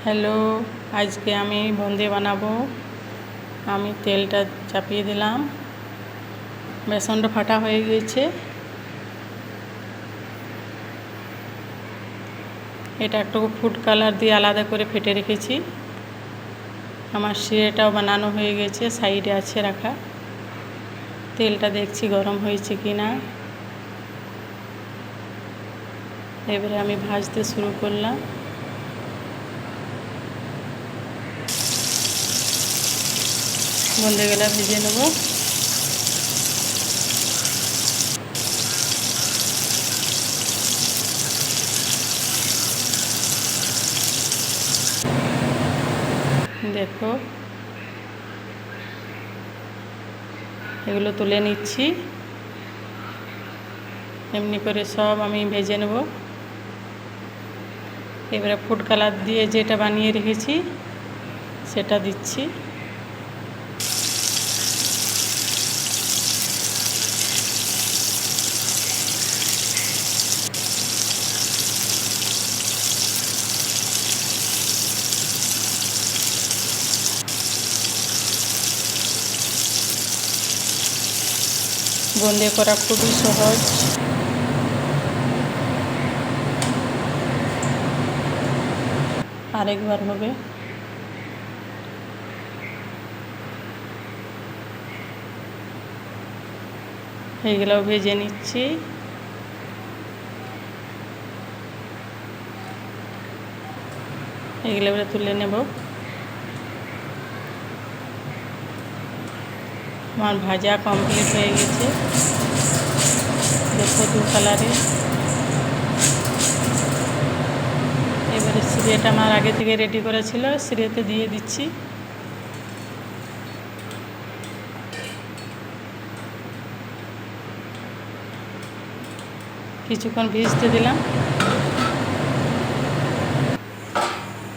Hello, আজকে আমি বোঁদে বানাবো। আমি তেলটা চাপিয়ে দিলাম, বেসনটা ফাটা হয়ে গেছে। এটা একটু ফুড কালার দিয়ে আলাদা করে ফেটে রেখেছি। আমার সিরেটাও বানানো হয়ে গেছে, সাইডে আছে রাখা। তেলটা দেখছি গরম হয়েছে কি না। এবারে আমি ভাজতে শুরু করলাম। বোঁদেগুলো ভেজে নেব। দেখো, এগুলো তুলে নিচ্ছি। এমনি করে সব আমি ভেজে নেব। এবারে ফুড কালার দিয়ে যেটা বানিয়ে রেখেছি সেটা দিচ্ছি। বোঁদে করা খুবই সহজ। আরেকবার হবে। এইগুলো ভেজে নিচ্ছি। এগুলো এবারে তুলে নেব। আমার ভাজা কমপ্লিট হয়ে গেছে। দেখো, দু কালারে। এবারে সিরেটা আমার আগে থেকে রেডি করা ছিল, সিরেতে দিয়ে দিচ্ছি। কিছুক্ষণ ভিজতে দিলাম।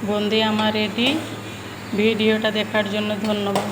বোঁদে আমার রেডি। ভিডিওটা দেখার জন্য ধন্যবাদ।